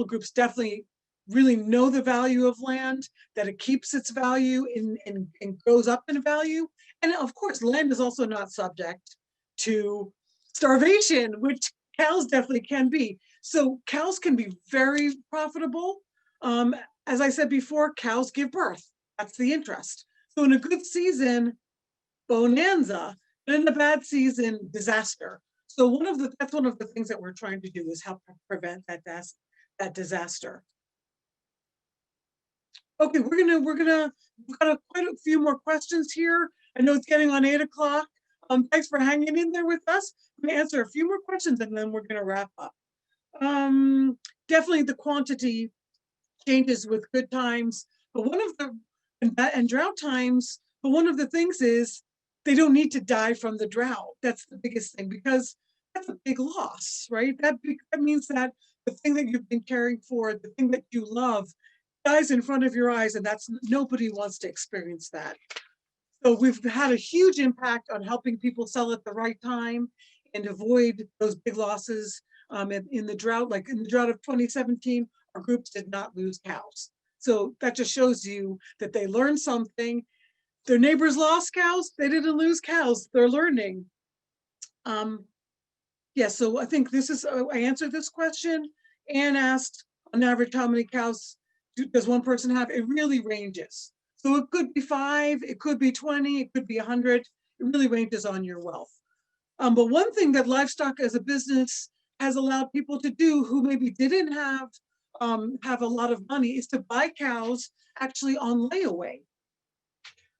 Speaker 1: groups definitely really know the value of land, that it keeps its value and goes up in value. And of course, land is also not subject to starvation, which cows definitely can be. So cows can be very profitable. As I said before, cows give birth. That's the interest. So in a good season, bonanza, and in a bad season, disaster. So that's one of the things that we're trying to do, is help prevent that disaster. Okay, we've got quite a few more questions here. I know it's getting on 8 o'clock. Thanks for hanging in there with us. I'm gonna answer a few more questions and then we're gonna wrap up. Definitely the quantity changes with good times, but and drought times, but one of the things is they don't need to die from the drought. That's the biggest thing, because that's a big loss, right? That means that the thing that you've been caring for, the thing that you love, dies in front of your eyes, and nobody wants to experience that. So we've had a huge impact on helping people sell at the right time and avoid those big losses. In the drought, like in the drought of 2017, our groups did not lose cows. So that just shows you that they learned something. Their neighbors lost cows, they didn't lose cows, they're learning. Yeah, so I think this is, I answered this question. Anne asked, on average, how many cows does one person have? It really ranges. So it could be 5, it could be 20, it could be 100. It really ranges on your wealth. But one thing that livestock as a business has allowed people to do who maybe didn't have a lot of money is to buy cows actually on layaway.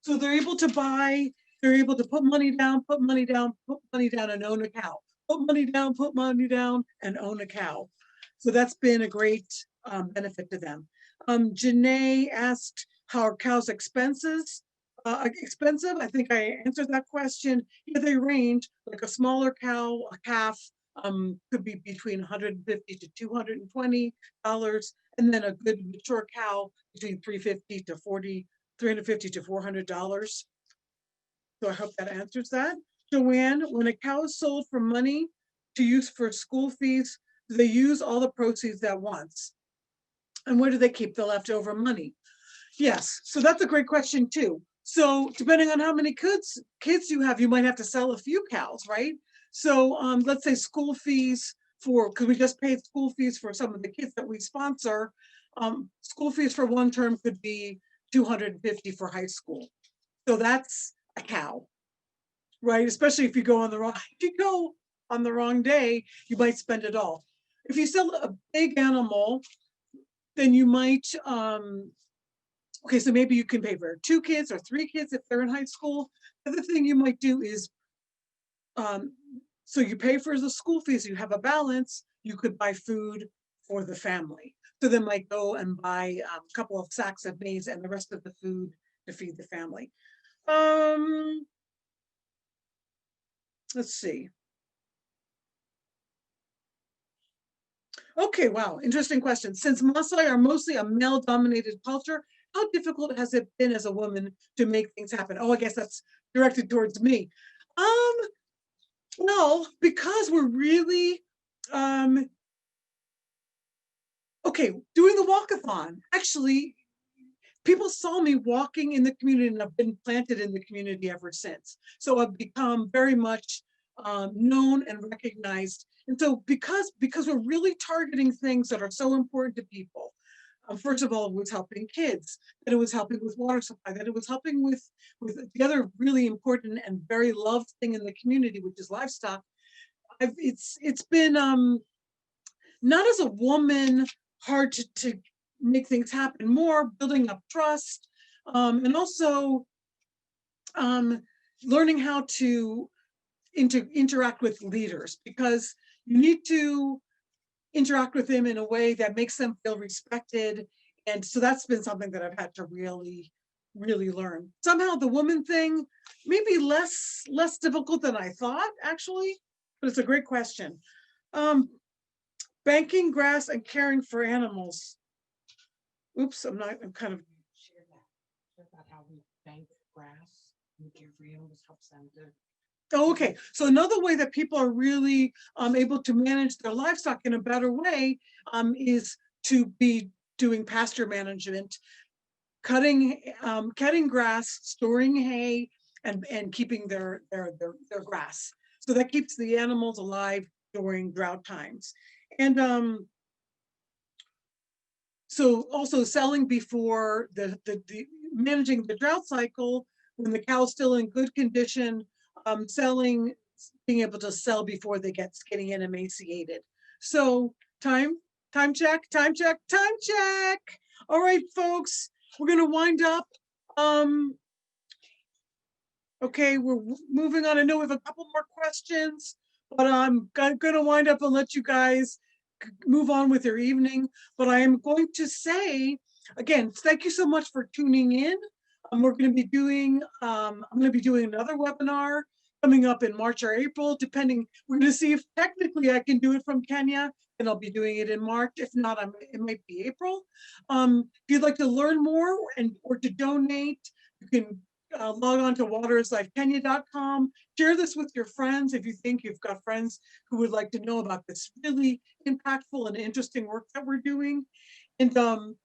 Speaker 1: So they're able to buy, they're able to put money down, put money down, put money down and own a cow. Put money down and own a cow. So that's been a great benefit to them. Janae asked, how are cows expensive? I think I answered that question. Yeah, they range. Like a smaller cow, a calf, could be between $150 to $220, and then a good mature cow between $350 to $400. So I hope that answers that. Joanne, when a cow is sold for money to use for school fees, do they use all the proceeds at once? And where do they keep the leftover money? Yes, so that's a great question too. So depending on how many kids you have, you might have to sell a few cows, right? So let's say school fees because we just paid school fees for some of the kids that we sponsor. School fees for one term could be $250 for high school. So that's a cow, right? Especially if you go on the wrong day, you might spend it all. If you sell a big animal, then you might okay, so maybe you can pay for 2 kids or 3 kids if they're in high school. The other thing you might do is so you pay for the school fees, you have a balance, you could buy food for the family. So they might go and buy a couple of sacks of maize and the rest of the food to feed the family. Let's see. Okay, wow, interesting question. Since Maasai are mostly a male-dominated culture, how difficult has it been as a woman to make things happen? Oh, I guess that's directed towards me. Well, because we're really, okay, doing the walkathon, actually, people saw me walking in the community and I've been planted in the community ever since. So I've become very much known and recognized. And so because we're really targeting things that are so important to people, first of all, it was helping kids, that it was helping with water supply, that it was helping with the other really important and very loved thing in the community, which is livestock. It's been not as a woman hard to make things happen, more building up trust, and also learning how to interact with leaders, because you need to interact with them in a way that makes them feel respected. And so that's been something that I've had to really, really learn. Somehow the woman thing, maybe less difficult than I thought, actually, but it's a great question. Banking grass and caring for animals. Oops, I'm kind of.
Speaker 2: Share about how we bank grass and care for animals helps them to.
Speaker 1: Oh, okay. So another way that people are really able to manage their livestock in a better way is to be doing pasture management, cutting grass, storing hay, and keeping their grass. So that keeps the animals alive during drought times. And so also selling before the managing the drought cycle when the cow's still in good condition, selling, being able to sell before they get skinny and emaciated. So time check. All right, folks, we're gonna wind up. Okay, we're moving on. I know we have a couple more questions, but I'm gonna wind up and let you guys move on with your evening. But I am going to say, again, thank you so much for tuning in. We're going to be doing, I'm going to be doing another webinar coming up in March or April, depending. We're going to see if technically I can do it from Kenya, and I'll be doing it in March. If not, it might be April. If you'd like to learn more or to donate, you can log on to waterslifekenya.com. Share this with your friends if you think you've got friends who would like to know about this really impactful and interesting work that we're doing. And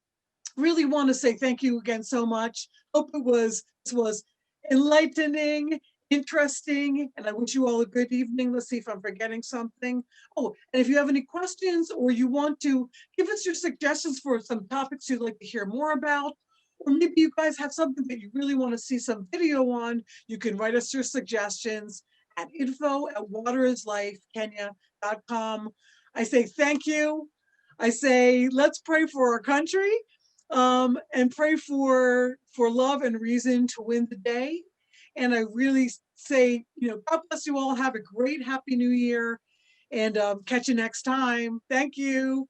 Speaker 1: really want to say thank you again so much. Hope this was enlightening, interesting, and I wish you all a good evening. Let's see if I'm forgetting something. Oh, and if you have any questions or you want to give us your suggestions for some topics you'd like to hear more about, or maybe you guys have something that you really want to see some video on, you can write us your suggestions at info@waterislifekenya.com. I say thank you. I say let's pray for our country, and pray for love and reason to win the day. And I really say, God bless you all. Have a great, happy new year, and catch you next time. Thank you.